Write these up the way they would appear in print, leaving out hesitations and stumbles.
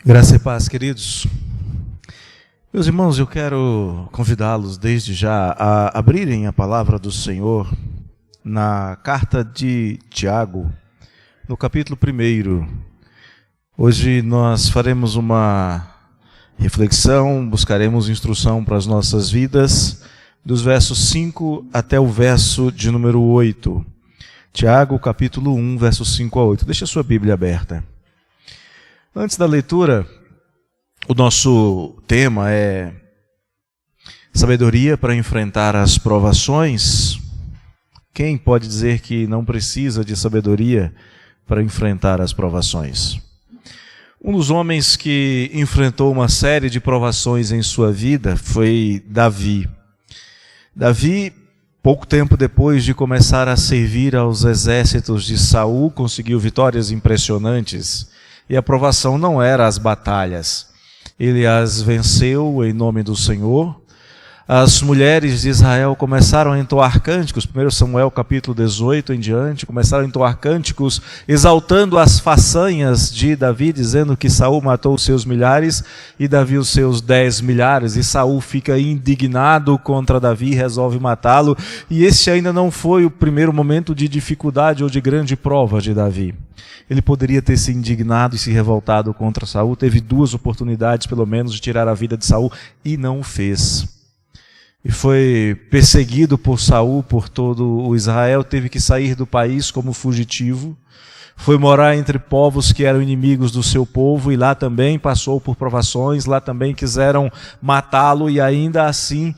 Graça e paz, queridos. Meus irmãos, eu quero convidá-los desde já a abrirem a palavra do Senhor na carta de Tiago, no capítulo 1. Hoje nós faremos uma reflexão, buscaremos instrução para as nossas vidas, dos versos 5 até o verso de número 8. Tiago, capítulo 1, versos 5 a 8. Deixa a sua Bíblia aberta. Antes da leitura, o nosso tema é sabedoria para enfrentar as provações. Quem pode dizer que não precisa de sabedoria para enfrentar as provações? Um dos homens que enfrentou uma série de provações em sua vida foi Davi. Davi, pouco tempo depois de começar a servir aos exércitos de Saul, conseguiu vitórias impressionantes. E a provação não era as batalhas. Ele as venceu em nome do Senhor. As mulheres de Israel começaram a entoar cânticos, 1 Samuel capítulo 18 em diante, começaram a entoar cânticos, exaltando as façanhas de Davi, dizendo que Saul matou os seus milhares e Davi os seus 10 milhares, e Saul fica indignado contra Davi e resolve matá-lo, e esse ainda não foi o primeiro momento de dificuldade ou de grande prova de Davi. Ele poderia ter se indignado e se revoltado contra Saul, teve 2 oportunidades pelo menos de tirar a vida de Saul e não o fez. E foi perseguido por Saul, por todo o Israel, teve que sair do país como fugitivo, foi morar entre povos que eram inimigos do seu povo e lá também passou por provações, lá também quiseram matá-lo e ainda assim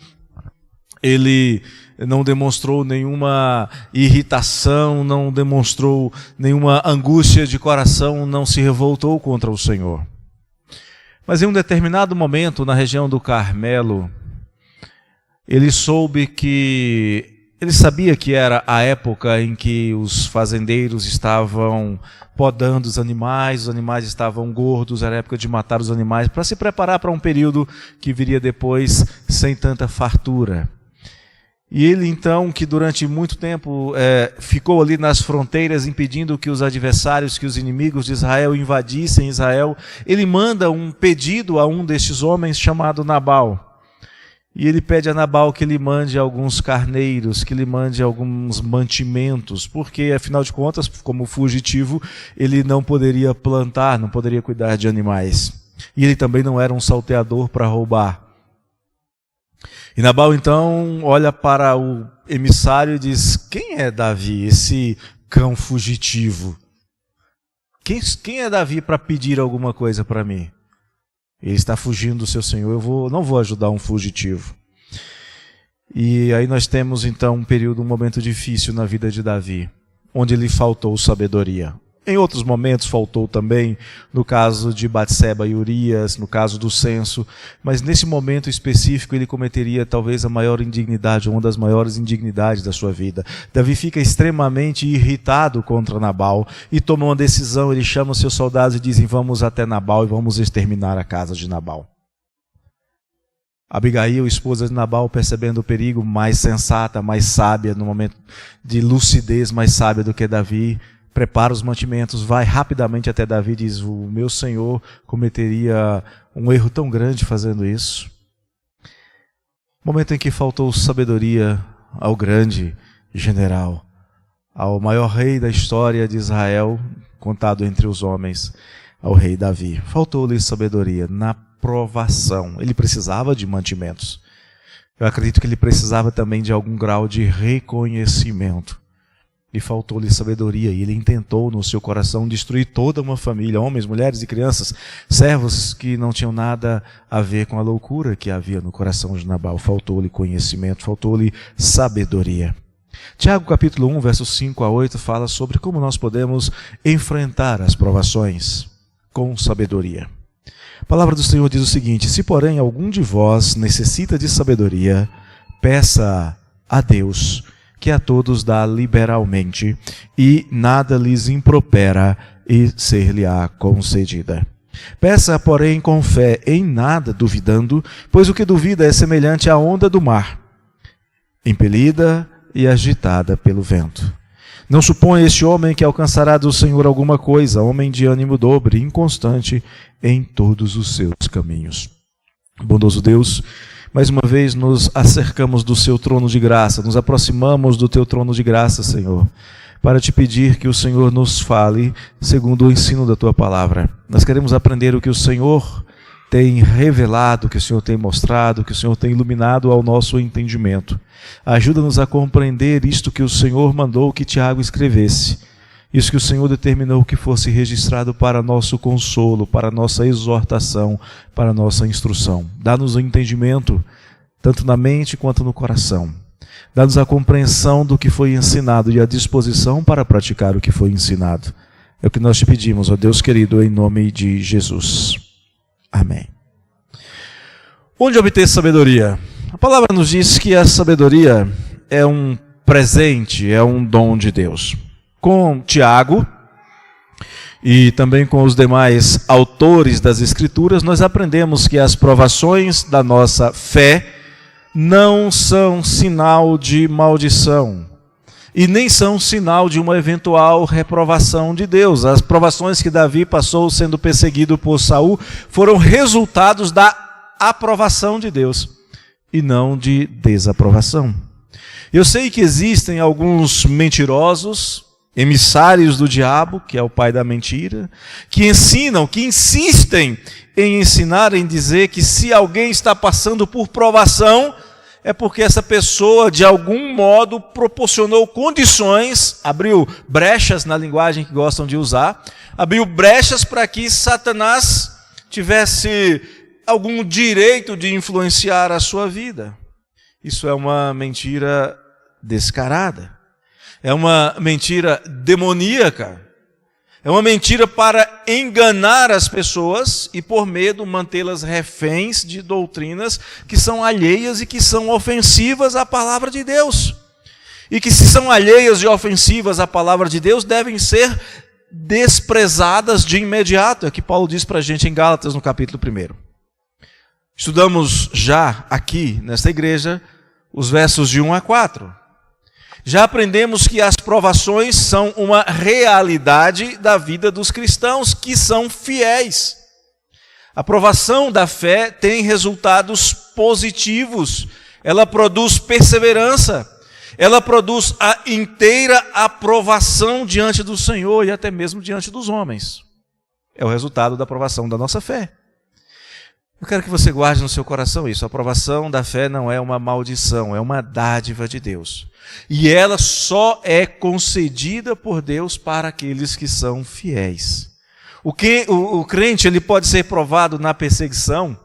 ele não demonstrou nenhuma irritação, não demonstrou nenhuma angústia de coração, não se revoltou contra o Senhor. Mas em um determinado momento, na região do Carmelo, ele sabia que era a época em que os fazendeiros estavam podando os animais estavam gordos, era a época de matar os animais, para se preparar para um período que viria depois sem tanta fartura. E ele então, que durante muito tempo ficou ali nas fronteiras, impedindo que os adversários, que os inimigos de Israel invadissem Israel, ele manda um pedido a um destes homens chamado Nabal. E ele pede a Nabal que lhe mande alguns carneiros, que lhe mande alguns mantimentos, porque, afinal de contas, como fugitivo, ele não poderia plantar, não poderia cuidar de animais. E ele também não era um salteador para roubar. E Nabal, então, olha para o emissário e diz: quem é Davi, esse cão fugitivo? Quem é Davi para pedir alguma coisa para mim? Ele está fugindo do seu senhor, eu não vou ajudar um fugitivo. E aí nós temos então um momento difícil na vida de Davi, onde lhe faltou sabedoria. Em outros momentos faltou também, no caso de Batseba e Urias, no caso do censo, mas nesse momento específico ele cometeria talvez a maior indignidade, uma das maiores indignidades da sua vida. Davi fica extremamente irritado contra Nabal e toma uma decisão, ele chama os seus soldados e dizem: vamos até Nabal e vamos exterminar a casa de Nabal. Abigail, esposa de Nabal, percebendo o perigo, mais sensata, mais sábia, no momento de lucidez, mais sábia do que Davi, prepara os mantimentos, vai rapidamente até Davi e diz: o meu senhor cometeria um erro tão grande fazendo isso. Momento em que faltou sabedoria ao grande general, ao maior rei da história de Israel, contado entre os homens, ao rei Davi. Faltou-lhe sabedoria na provação. Ele precisava de mantimentos. Eu acredito que ele precisava também de algum grau de reconhecimento. E faltou-lhe sabedoria, e ele intentou no seu coração destruir toda uma família, homens, mulheres e crianças, servos que não tinham nada a ver com a loucura que havia no coração de Nabal. Faltou-lhe conhecimento, faltou-lhe sabedoria. Tiago capítulo 1, versos 5 a 8 fala sobre como nós podemos enfrentar as provações com sabedoria. A palavra do Senhor diz o seguinte: se porém algum de vós necessita de sabedoria, peça a Deus, que a todos dá liberalmente, e nada lhes impropera, e ser-lhe-á concedida. Peça, porém, com fé, em nada duvidando, pois o que duvida é semelhante à onda do mar, impelida e agitada pelo vento. Não suponha este homem que alcançará do Senhor alguma coisa, homem de ânimo dobre, inconstante em todos os seus caminhos. Bondoso Deus, mais uma vez nos acercamos do seu trono de graça, nos aproximamos do teu trono de graça, Senhor, para te pedir que o Senhor nos fale segundo o ensino da tua palavra. Nós queremos aprender o que o Senhor tem revelado, que o Senhor tem mostrado, que o Senhor tem iluminado ao nosso entendimento. Ajuda-nos a compreender isto que o Senhor mandou que Tiago escrevesse, isso que o Senhor determinou que fosse registrado para nosso consolo, para nossa exortação, para nossa instrução. Dá-nos o entendimento, tanto na mente quanto no coração. Dá-nos a compreensão do que foi ensinado e a disposição para praticar o que foi ensinado. É o que nós te pedimos, ó Deus querido, em nome de Jesus. Amém. Onde obter sabedoria? A palavra nos diz que a sabedoria é um presente, é um dom de Deus. Com Tiago e também com os demais autores das Escrituras, nós aprendemos que as provações da nossa fé não são sinal de maldição e nem são sinal de uma eventual reprovação de Deus. As provações que Davi passou sendo perseguido por Saul foram resultados da aprovação de Deus e não de desaprovação. Eu sei que existem alguns mentirosos, emissários do diabo, que é o pai da mentira, que ensinam, que insistem em ensinar, em dizer que se alguém está passando por provação, é porque essa pessoa, de algum modo, proporcionou condições, abriu brechas na linguagem que gostam de usar, abriu brechas para que Satanás tivesse algum direito de influenciar a sua vida. Isso é uma mentira descarada. É uma mentira demoníaca. É uma mentira para enganar as pessoas e, por medo, mantê-las reféns de doutrinas que são alheias e que são ofensivas à palavra de Deus. E que, se são alheias e ofensivas à palavra de Deus, devem ser desprezadas de imediato. É o que Paulo diz para a gente em Gálatas, no capítulo 1. Estudamos já aqui, nesta igreja, os versos de 1 a 4. Já aprendemos que as provações são uma realidade da vida dos cristãos que são fiéis. A provação da fé tem resultados positivos. Ela produz perseverança. Ela produz a inteira aprovação diante do Senhor e até mesmo diante dos homens. É o resultado da aprovação da nossa fé. Eu quero que você guarde no seu coração isso. A aprovação da fé não é uma maldição, é uma dádiva de Deus. E ela só é concedida por Deus para aqueles que são fiéis. O crente, ele pode ser provado na perseguição,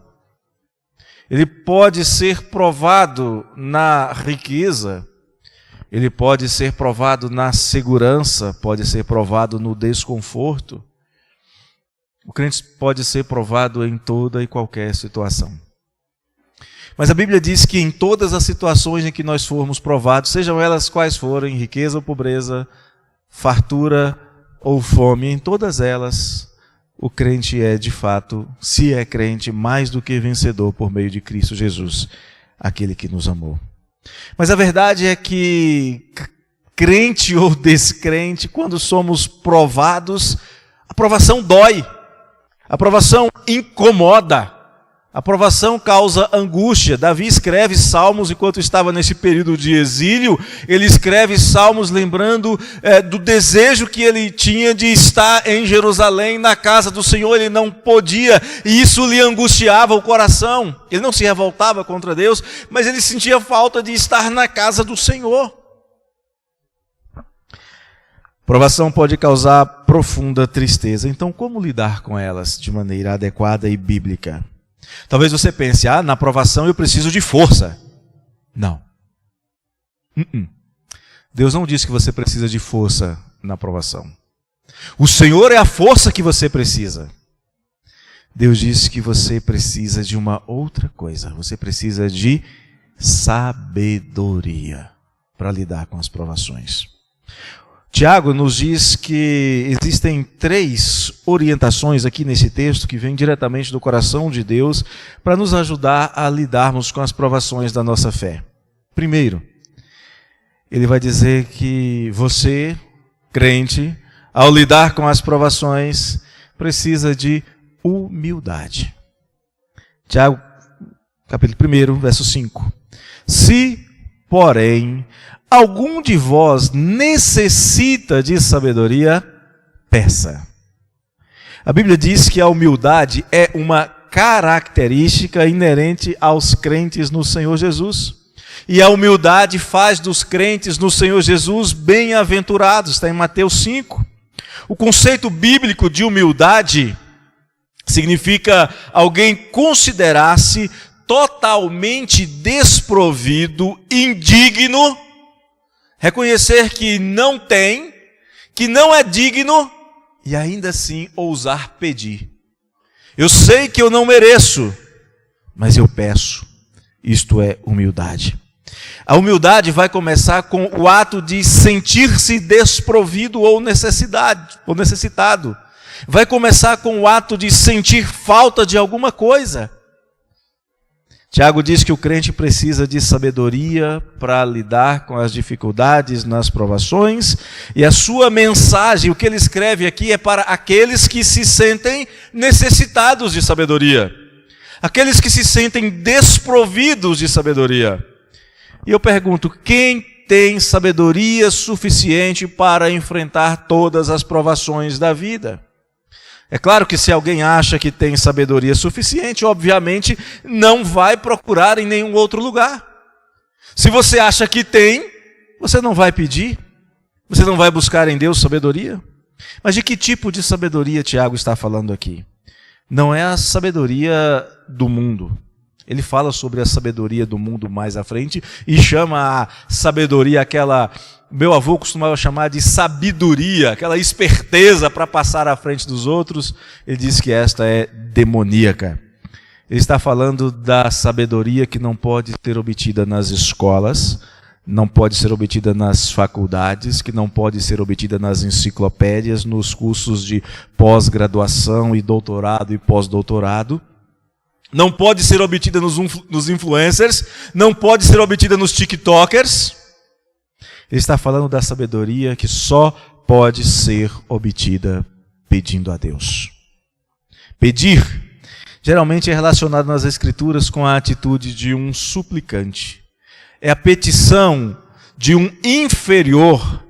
ele pode ser provado na riqueza, ele pode ser provado na segurança, pode ser provado no desconforto. O crente pode ser provado em toda e qualquer situação. Mas a Bíblia diz que em todas as situações em que nós formos provados, sejam elas quais forem, riqueza ou pobreza, fartura ou fome, em todas elas, o crente é de fato, se é crente, mais do que vencedor por meio de Cristo Jesus, aquele que nos amou. Mas a verdade é que, crente ou descrente, quando somos provados, a provação dói. A provação incomoda, a provação causa angústia. Davi escreve salmos enquanto estava nesse período de exílio, ele escreve salmos lembrando do desejo que ele tinha de estar em Jerusalém, na casa do Senhor, ele não podia, e isso lhe angustiava o coração. Ele não se revoltava contra Deus, mas ele sentia falta de estar na casa do Senhor. Provação pode causar profunda tristeza. Então, como lidar com elas de maneira adequada e bíblica? Talvez você pense, na provação eu preciso de força. Não. Deus não disse que você precisa de força na provação. O Senhor é a força que você precisa. Deus disse que você precisa de uma outra coisa. Você precisa de sabedoria para lidar com as provações. Tiago nos diz que existem 3 orientações aqui nesse texto que vêm diretamente do coração de Deus para nos ajudar a lidarmos com as provações da nossa fé. Primeiro, ele vai dizer que você, crente, ao lidar com as provações, precisa de humildade. Tiago, capítulo 1, verso 5. Se, porém, algum de vós necessita de sabedoria, peça. A Bíblia diz que a humildade é uma característica inerente aos crentes no Senhor Jesus. E a humildade faz dos crentes no Senhor Jesus bem-aventurados, está em Mateus 5. O conceito bíblico de humildade significa alguém considerar-se totalmente desprovido, indigno, reconhecer que não tem, que não é digno e ainda assim ousar pedir. Eu sei que eu não mereço, mas eu peço. Isto é humildade. A humildade vai começar com o ato de sentir-se desprovido ou necessitado. Vai começar com o ato de sentir falta de alguma coisa. Tiago diz que o crente precisa de sabedoria para lidar com as dificuldades nas provações, e a sua mensagem, o que ele escreve aqui, é para aqueles que se sentem necessitados de sabedoria, aqueles que se sentem desprovidos de sabedoria. E eu pergunto, quem tem sabedoria suficiente para enfrentar todas as provações da vida? É claro que se alguém acha que tem sabedoria suficiente, obviamente não vai procurar em nenhum outro lugar. Se você acha que tem, você não vai pedir, você não vai buscar em Deus sabedoria. Mas de que tipo de sabedoria Tiago está falando aqui? Não é a sabedoria do mundo. Ele fala sobre a sabedoria do mundo mais à frente e chama a sabedoria aquela... Meu avô costumava chamar de sabedoria, aquela esperteza para passar à frente dos outros. Ele diz que esta é demoníaca. Ele está falando da sabedoria que não pode ser obtida nas escolas, não pode ser obtida nas faculdades, que não pode ser obtida nas enciclopédias, nos cursos de pós-graduação e doutorado e pós-doutorado. Não pode ser obtida nos influencers, não pode ser obtida nos tiktokers. Ele está falando da sabedoria que só pode ser obtida pedindo a Deus. Pedir, geralmente é relacionado nas Escrituras com a atitude de um suplicante. É a petição de um inferior,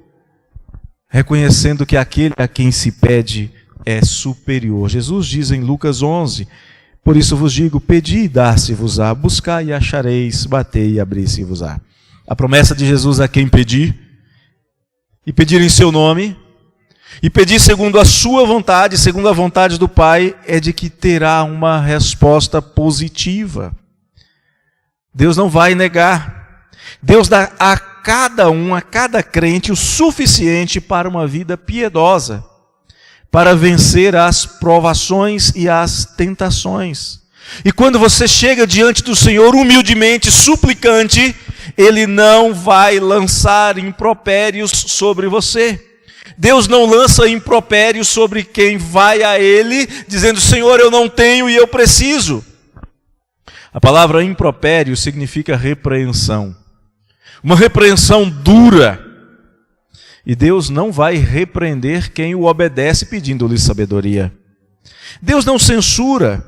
reconhecendo que aquele a quem se pede é superior. Jesus diz em Lucas 11, por isso vos digo, pedi e dar-se-vos-á, buscai e achareis, batei e abrir-se-vos-á. A promessa de Jesus a quem pedir, e pedir em seu nome, e pedir segundo a sua vontade, segundo a vontade do Pai, é de que terá uma resposta positiva. Deus não vai negar. Deus dá a cada crente, o suficiente para uma vida piedosa, para vencer as provações e as tentações. E quando você chega diante do Senhor humildemente, suplicante, Ele não vai lançar impropérios sobre você. Deus não lança impropérios sobre quem vai a Ele, dizendo, Senhor, eu não tenho e eu preciso. A palavra impropério significa repreensão. Uma repreensão dura. E Deus não vai repreender quem o obedece pedindo-lhe sabedoria. Deus não censura.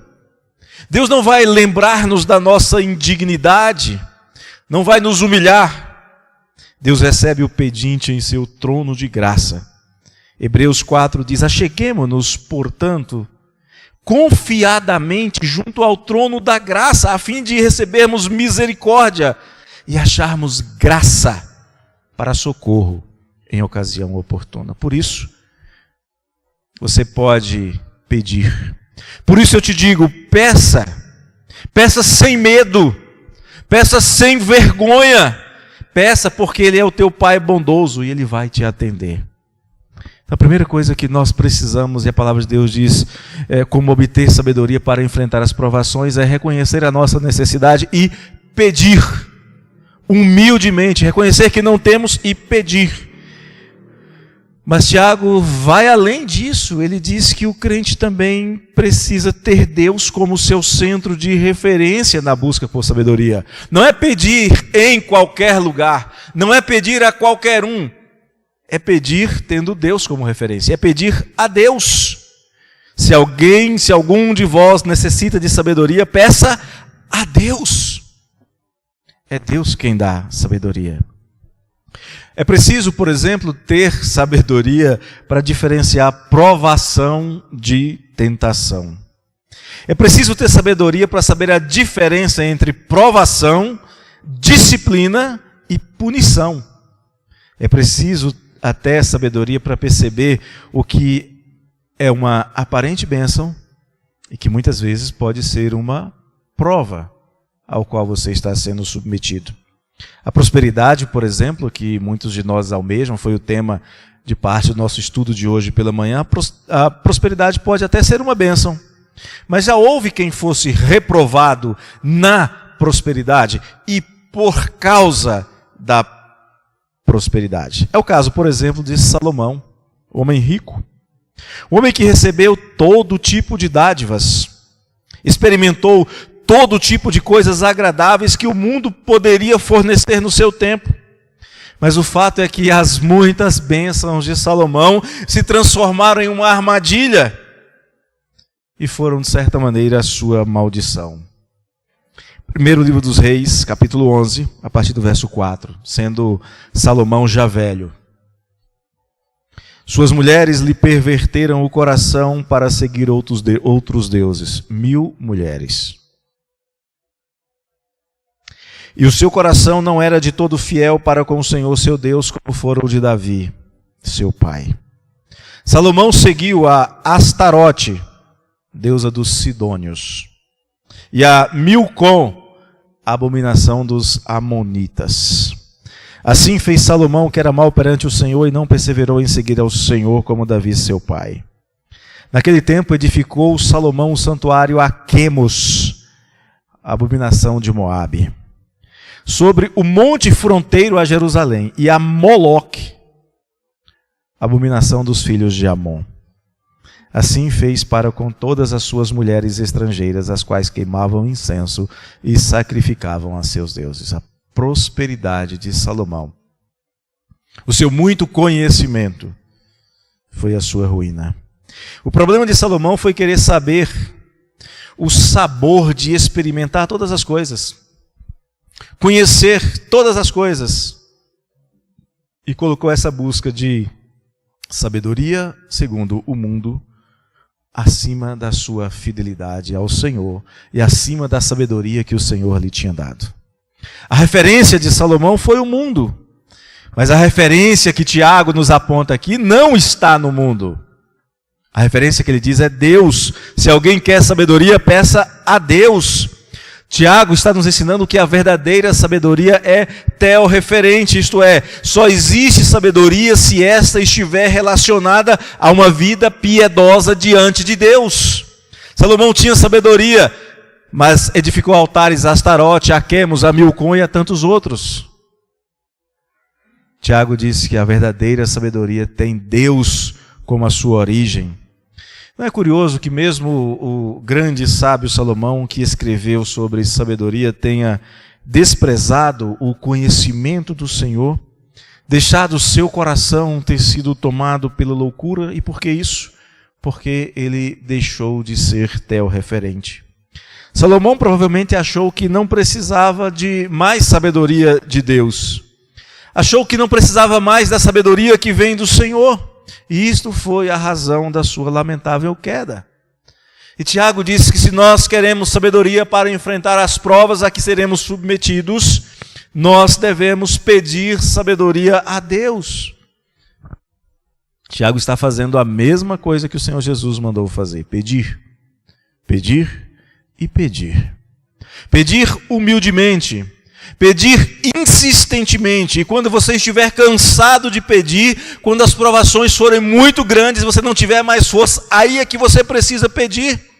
Deus não vai lembrar-nos da nossa indignidade, não vai nos humilhar. Deus recebe o pedinte em seu trono de graça. Hebreus 4 diz, acheguemo-nos, portanto, confiadamente junto ao trono da graça, a fim de recebermos misericórdia e acharmos graça para socorro em ocasião oportuna. Por isso, você pode pedir. Por isso eu te digo, peça sem medo, peça sem vergonha, peça porque Ele é o teu Pai bondoso e Ele vai te atender. A primeira coisa que nós precisamos, e a palavra de Deus diz, como obter sabedoria para enfrentar as provações, é reconhecer a nossa necessidade e pedir, humildemente, reconhecer que não temos e pedir. Mas Tiago vai além disso, ele diz que o crente também precisa ter Deus como seu centro de referência na busca por sabedoria. Não é pedir em qualquer lugar, não é pedir a qualquer um, é pedir tendo Deus como referência, é pedir a Deus. Se algum de vós necessita de sabedoria, peça a Deus. É Deus quem dá sabedoria. É preciso, por exemplo, ter sabedoria para diferenciar provação de tentação. É preciso ter sabedoria para saber a diferença entre provação, disciplina e punição. É preciso até sabedoria para perceber o que é uma aparente bênção e que muitas vezes pode ser uma prova ao qual você está sendo submetido. A prosperidade, por exemplo, que muitos de nós almejam, foi o tema de parte do nosso estudo de hoje pela manhã. A prosperidade pode até ser uma bênção, mas já houve quem fosse reprovado na prosperidade e por causa da prosperidade. É o caso, por exemplo, de Salomão, homem rico, um homem que recebeu todo tipo de dádivas, experimentou todo tipo de coisas agradáveis que o mundo poderia fornecer no seu tempo. Mas o fato é que as muitas bênçãos de Salomão se transformaram em uma armadilha e foram, de certa maneira, a sua maldição. Primeiro livro dos Reis, capítulo 11, a partir do verso 4, sendo Salomão já velho. Suas mulheres lhe perverteram o coração para seguir outros deuses, 1000 mulheres. E o seu coração não era de todo fiel para com o Senhor seu Deus, como fora o de Davi, seu pai. Salomão seguiu a Astarote, deusa dos Sidônios, e a Milcom, abominação dos Amonitas. Assim fez Salomão, que era mau perante o Senhor, e não perseverou em seguir ao Senhor como Davi, seu pai. Naquele tempo edificou Salomão um santuário a Quemos, abominação de Moabe, sobre o monte fronteiro a Jerusalém, e a Moloque, abominação dos filhos de Amon. Assim fez para com todas as suas mulheres estrangeiras, as quais queimavam incenso e sacrificavam a seus deuses. A prosperidade de Salomão, o seu muito conhecimento, foi a sua ruína. O problema de Salomão foi querer saber o sabor de experimentar todas as coisas, conhecer todas as coisas, e colocou essa busca de sabedoria segundo o mundo acima da sua fidelidade ao Senhor e acima da sabedoria que o Senhor lhe tinha dado. A referência de Salomão foi o mundo, mas a referência que Tiago nos aponta aqui não está no mundo. A referência que ele diz é Deus. Se alguém quer sabedoria, peça a Deus. Tiago está nos ensinando que a verdadeira sabedoria é teorreferente, isto é, só existe sabedoria se esta estiver relacionada a uma vida piedosa diante de Deus. Salomão tinha sabedoria, mas edificou altares a Astarote, a Quemos, a Milcom e a tantos outros. Tiago disse que a verdadeira sabedoria tem Deus como a sua origem. Não é curioso que mesmo o grande sábio Salomão, que escreveu sobre sabedoria, tenha desprezado o conhecimento do Senhor, deixado o seu coração ter sido tomado pela loucura? E por que isso? Porque ele deixou de ser teorreferente. Salomão provavelmente achou que não precisava de mais sabedoria de Deus. Achou que não precisava mais da sabedoria que vem do Senhor. E isto foi a razão da sua lamentável queda. E Tiago disse que se nós queremos sabedoria para enfrentar as provas a que seremos submetidos, nós devemos pedir sabedoria a Deus. Tiago está fazendo a mesma coisa que o Senhor Jesus mandou fazer: pedir, pedir e pedir. Pedir humildemente, pedir insistentemente, e quando você estiver cansado de pedir, quando as provações forem muito grandes, você não tiver mais força, aí é que você precisa pedir.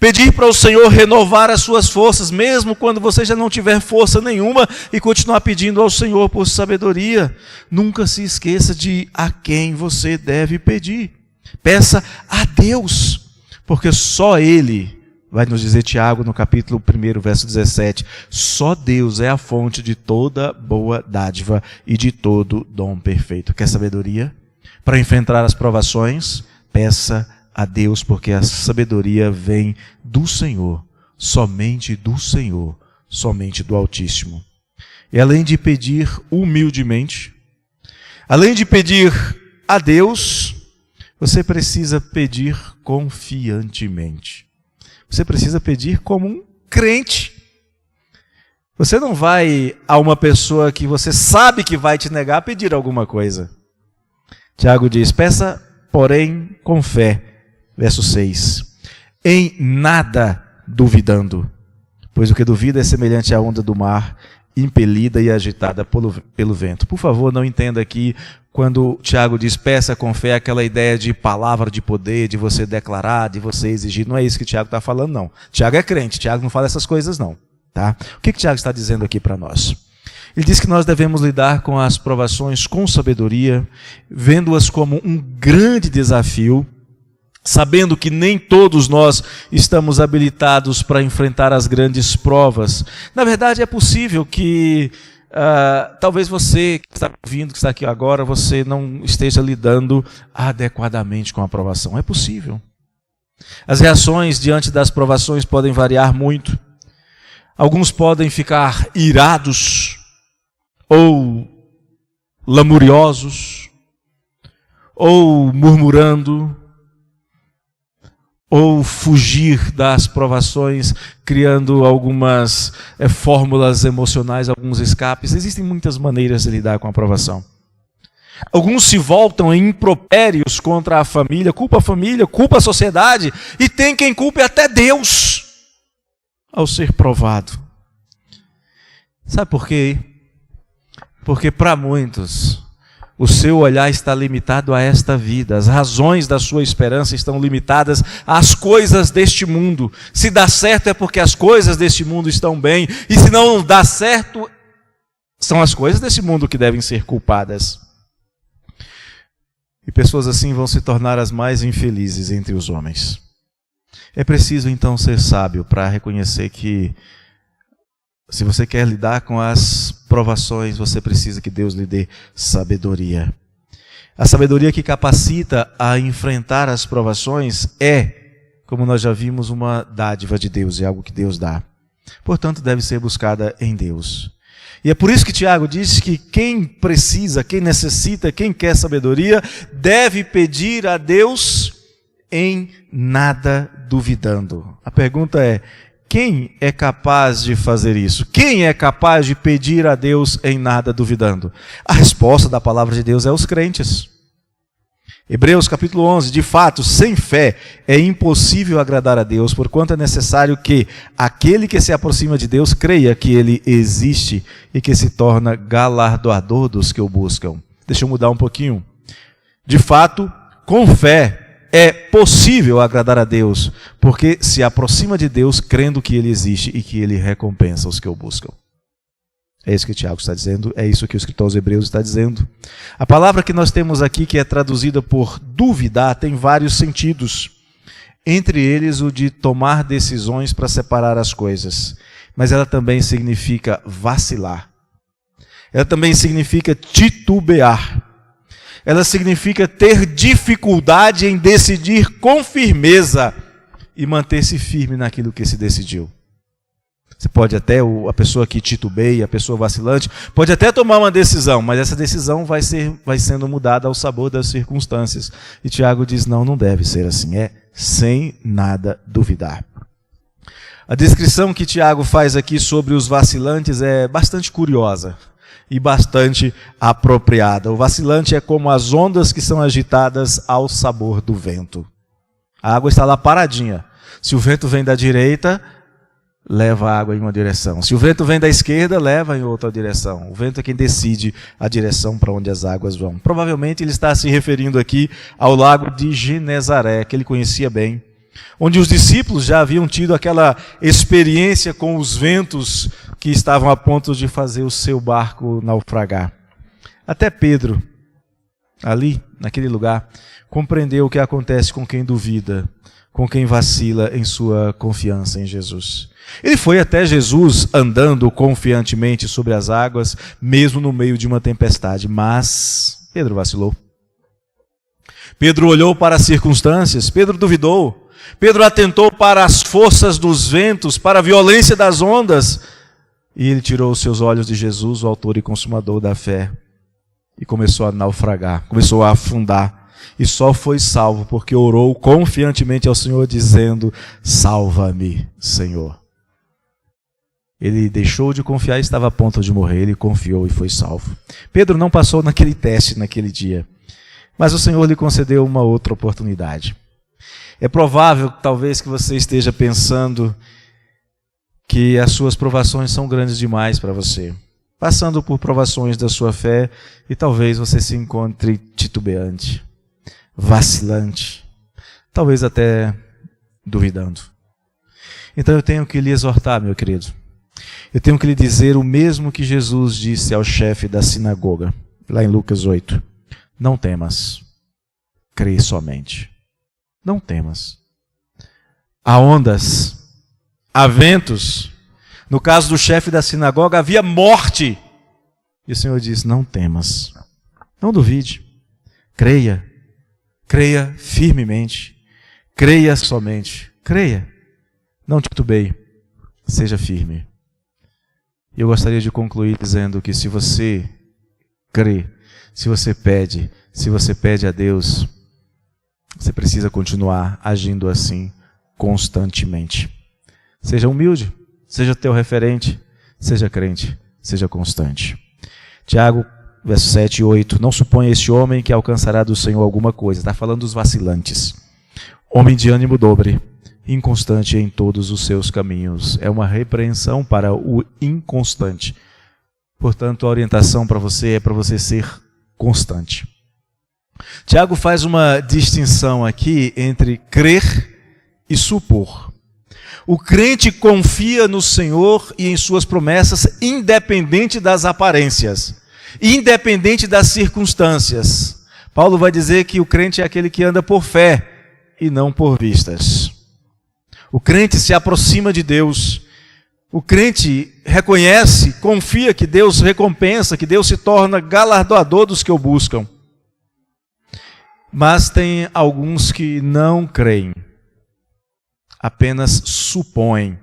Pedir para o Senhor renovar as suas forças, mesmo quando você já não tiver força nenhuma, e continuar pedindo ao Senhor por sabedoria. Nunca se esqueça de a quem você deve pedir. Peça a Deus, porque só Ele vai nos dizer Tiago no capítulo 1, verso 17, só Deus é a fonte de toda boa dádiva e de todo dom perfeito. Quer sabedoria? Para enfrentar as provações, peça a Deus, porque a sabedoria vem do Senhor, somente do Altíssimo. E além de pedir humildemente, além de pedir a Deus, você precisa pedir confiantemente. Você precisa pedir como um crente. Você não vai a uma pessoa que você sabe que vai te negar pedir alguma coisa. Tiago diz, peça, porém, com fé. Verso 6. Em nada duvidando, pois o que duvida é semelhante à onda do mar, impelida e agitada pelo vento. Por favor, não entenda aqui, quando Tiago diz peça com fé, aquela ideia de palavra de poder, de você declarar, de você exigir. Não é isso que Tiago está falando, não. Tiago é crente, Tiago não fala essas coisas, não. Tá? O que Tiago está dizendo aqui para nós? Ele diz que nós devemos lidar com as provações com sabedoria, vendo-as como um grande desafio, sabendo que nem todos nós estamos habilitados para enfrentar as grandes provas. Na verdade, é possível que talvez você que está ouvindo, que está aqui agora, você não esteja lidando adequadamente com a provação. É possível. As reações diante das provações podem variar muito. Alguns podem ficar irados, ou lamuriosos, ou murmurando, ou fugir das provações, criando algumas fórmulas emocionais, alguns escapes. Existem muitas maneiras de lidar com a provação. Alguns se voltam em impropérios contra a família, culpa a sociedade, e tem quem culpe até Deus ao ser provado. Sabe por quê? Porque para muitos o seu olhar está limitado a esta vida. As razões da sua esperança estão limitadas às coisas deste mundo. Se dá certo é porque as coisas deste mundo estão bem. E se não dá certo, são as coisas deste mundo que devem ser culpadas. E pessoas assim vão se tornar as mais infelizes entre os homens. É preciso então ser sábio para reconhecer que se você quer lidar com as provações, você precisa que Deus lhe dê sabedoria. A sabedoria que capacita a enfrentar as provações é, como nós já vimos, uma dádiva de Deus, é algo que Deus dá. Portanto, deve ser buscada em Deus. E é por isso que Tiago diz que quem precisa, quem necessita, quem quer sabedoria, deve pedir a Deus em nada duvidando. A pergunta é, quem é capaz de fazer isso? Quem é capaz de pedir a Deus em nada duvidando? A resposta da palavra de Deus é os crentes. Hebreus capítulo 11, de fato, sem fé é impossível agradar a Deus, porquanto é necessário que aquele que se aproxima de Deus creia que Ele existe e que se torna galardoador dos que o buscam. Deixa eu mudar um pouquinho. De fato, com fé, é possível agradar a Deus, porque se aproxima de Deus crendo que Ele existe e que Ele recompensa os que o buscam. É isso que Tiago está dizendo, é isso que o escritor aos Hebreus está dizendo. A palavra que nós temos aqui, que é traduzida por duvidar, tem vários sentidos. Entre eles o de tomar decisões para separar as coisas. Mas ela também significa vacilar. Ela também significa titubear. Ela significa ter dificuldade em decidir com firmeza e manter-se firme naquilo que se decidiu. Você pode até, a pessoa que titubeia, a pessoa vacilante, pode até tomar uma decisão, mas essa decisão vai sendo mudada ao sabor das circunstâncias. E Tiago diz, não deve ser assim, é sem nada duvidar. A descrição que Tiago faz aqui sobre os vacilantes é bastante curiosa e bastante apropriada. O vacilante é como as ondas que são agitadas ao sabor do vento. A água está lá paradinha. Se o vento vem da direita, leva a água em uma direção. Se o vento vem da esquerda, leva em outra direção. O vento é quem decide a direção para onde as águas vão. Provavelmente ele está se referindo aqui ao lago de Genezaré, que ele conhecia bem, onde os discípulos já haviam tido aquela experiência com os ventos que estavam a ponto de fazer o seu barco naufragar. Até Pedro, ali, naquele lugar, compreendeu o que acontece com quem duvida, com quem vacila em sua confiança em Jesus. Ele foi até Jesus andando confiantemente sobre as águas, mesmo no meio de uma tempestade, mas Pedro vacilou. Pedro olhou para as circunstâncias, Pedro duvidou, Pedro atentou para as forças dos ventos, para a violência das ondas, e ele tirou os seus olhos de Jesus, o autor e consumador da fé, e começou a naufragar, começou a afundar, e só foi salvo porque orou confiantemente ao Senhor, dizendo: salva-me, Senhor. Ele deixou de confiar e estava a ponto de morrer, ele confiou e foi salvo. Pedro não passou naquele teste naquele dia, mas o Senhor lhe concedeu uma outra oportunidade. É provável, talvez, que você esteja pensando que as suas provações são grandes demais para você, passando por provações da sua fé, e talvez você se encontre titubeante, vacilante, talvez até duvidando. Então eu tenho que lhe exortar, meu querido. Eu tenho que lhe dizer o mesmo que Jesus disse ao chefe da sinagoga, lá em Lucas 8. Não temas, crê somente. Não temas. Há ondas, há ventos. No caso do chefe da sinagoga, havia morte. E o Senhor disse: não temas, não duvide, creia, creia firmemente, creia somente, creia, não titubeie, seja firme. E eu gostaria de concluir dizendo que se você crê, se você pede a Deus, você precisa continuar agindo assim constantemente. Seja humilde, seja teu referente, seja crente, seja constante. Tiago, versos 7 e 8. Não suponha este homem que alcançará do Senhor alguma coisa. Está falando dos vacilantes. Homem de ânimo dobre, inconstante em todos os seus caminhos. É uma repreensão para o inconstante. Portanto, a orientação para você é para você ser constante. Tiago faz uma distinção aqui entre crer e supor. O crente confia no Senhor e em suas promessas, independente das aparências, independente das circunstâncias. Paulo vai dizer que o crente é aquele que anda por fé e não por vistas. O crente se aproxima de Deus. O crente reconhece, confia que Deus recompensa, que Deus se torna galardoador dos que o buscam. Mas tem alguns que não creem, apenas supõem.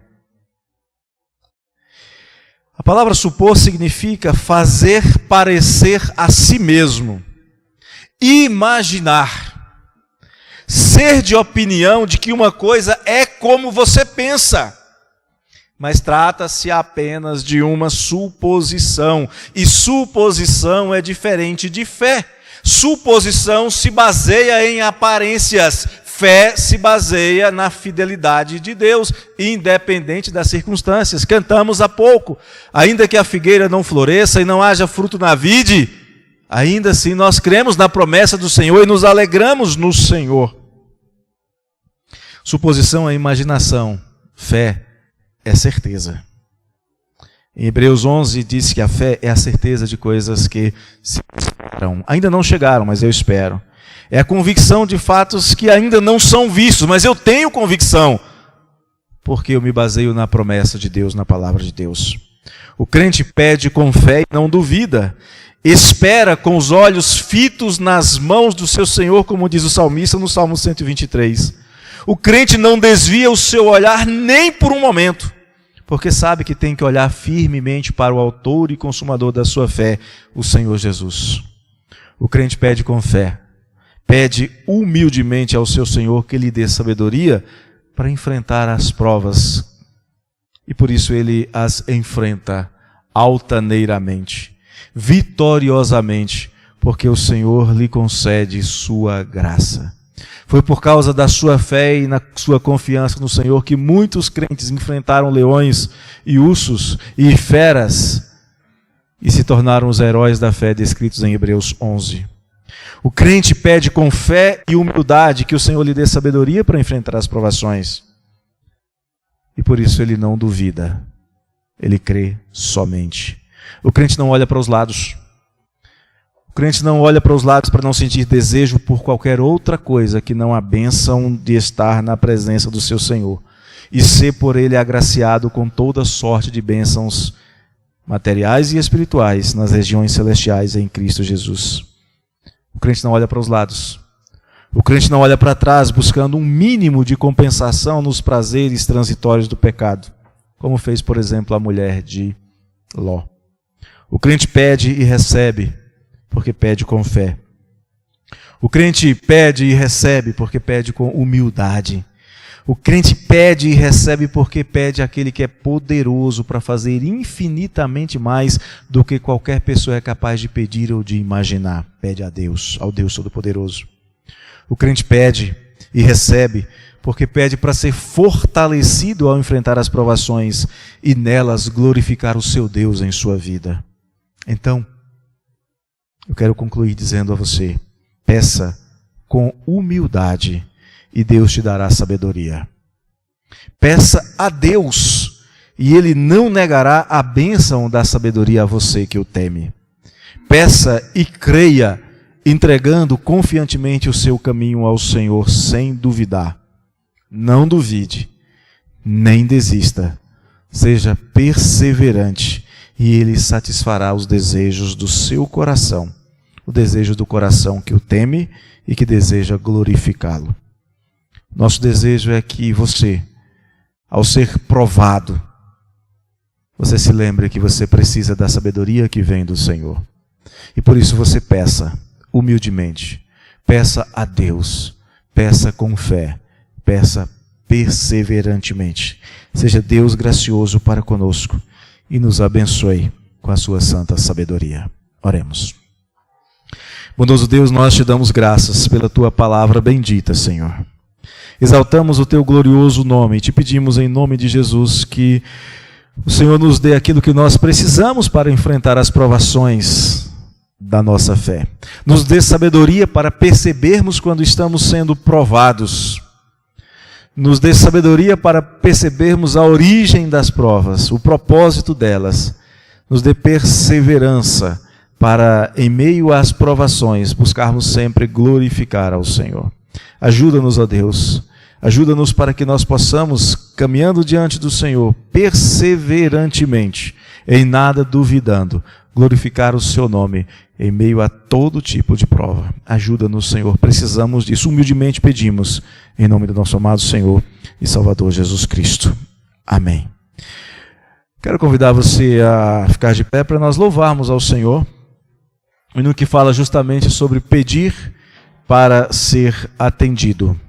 A palavra supor significa fazer parecer a si mesmo, imaginar, ser de opinião de que uma coisa é como você pensa. Mas trata-se apenas de uma suposição, e suposição é diferente de fé. Suposição se baseia em aparências, fé se baseia na fidelidade de Deus, independente das circunstâncias. Cantamos há pouco: ainda que a figueira não floresça e não haja fruto na vide, ainda assim nós cremos na promessa do Senhor e nos alegramos no Senhor. Suposição é imaginação, fé é certeza. Em Hebreus 11 diz que a fé é a certeza de coisas que se esperam. Ainda não chegaram, mas eu espero. É a convicção de fatos que ainda não são vistos, mas eu tenho convicção, porque eu me baseio na promessa de Deus, na palavra de Deus. O crente pede com fé e não duvida. Espera com os olhos fitos nas mãos do seu Senhor, como diz o salmista no Salmo 123. O crente não desvia o seu olhar nem por um momento, porque sabe que tem que olhar firmemente para o autor e consumador da sua fé, o Senhor Jesus. O crente pede com fé, pede humildemente ao seu Senhor que lhe dê sabedoria para enfrentar as provas, e por isso ele as enfrenta altaneiramente, vitoriosamente, porque o Senhor lhe concede sua graça. Foi por causa da sua fé e na sua confiança no Senhor que muitos crentes enfrentaram leões e ursos e feras e se tornaram os heróis da fé descritos em Hebreus 11. O crente pede com fé e humildade que o Senhor lhe dê sabedoria para enfrentar as provações. E por isso ele não duvida, ele crê somente. O crente não olha para os lados. O O crente não olha para os lados para não sentir desejo por qualquer outra coisa que não a bênção de estar na presença do seu Senhor e ser por Ele agraciado com toda sorte de bênçãos materiais e espirituais nas regiões celestiais em Cristo Jesus. O crente não olha para os lados. O crente não olha para trás buscando um mínimo de compensação nos prazeres transitórios do pecado, como fez, por exemplo, a mulher de Ló. O crente pede e recebe, porque pede com fé. O crente pede e recebe porque pede com humildade. O crente pede e recebe porque pede aquele que é poderoso para fazer infinitamente mais do que qualquer pessoa é capaz de pedir ou de imaginar. Pede a Deus, ao Deus Todo-Poderoso. O crente pede e recebe porque pede para ser fortalecido ao enfrentar as provações e nelas glorificar o seu Deus em sua vida. Então, eu quero concluir dizendo a você, peça com humildade e Deus te dará sabedoria. Peça a Deus e Ele não negará a bênção da sabedoria a você que o teme. Peça e creia, entregando confiantemente o seu caminho ao Senhor sem duvidar. Não duvide, nem desista. Seja perseverante e Ele satisfará os desejos do seu coração. O desejo do coração que o teme e que deseja glorificá-lo. Nosso desejo é que você, ao ser provado, você se lembre que você precisa da sabedoria que vem do Senhor. E por isso você peça humildemente, peça a Deus, peça com fé, peça perseverantemente. Seja Deus gracioso para conosco e nos abençoe com a sua santa sabedoria. Oremos. Bondoso Deus, nós te damos graças pela tua palavra bendita, Senhor. Exaltamos o teu glorioso nome e te pedimos em nome de Jesus que o Senhor nos dê aquilo que nós precisamos para enfrentar as provações da nossa fé. Nos dê sabedoria para percebermos quando estamos sendo provados. Nos dê sabedoria para percebermos a origem das provas, o propósito delas. Nos dê perseverança para, em meio às provações, buscarmos sempre glorificar ao Senhor. Ajuda-nos, ó Deus, ajuda-nos para que nós possamos, caminhando diante do Senhor, perseverantemente, em nada duvidando, glorificar o seu nome em meio a todo tipo de prova. Ajuda-nos, Senhor, precisamos disso, humildemente pedimos, em nome do nosso amado Senhor e Salvador Jesus Cristo. Amém. Quero convidar você a ficar de pé para nós louvarmos ao Senhor, no que fala justamente sobre pedir para ser atendido.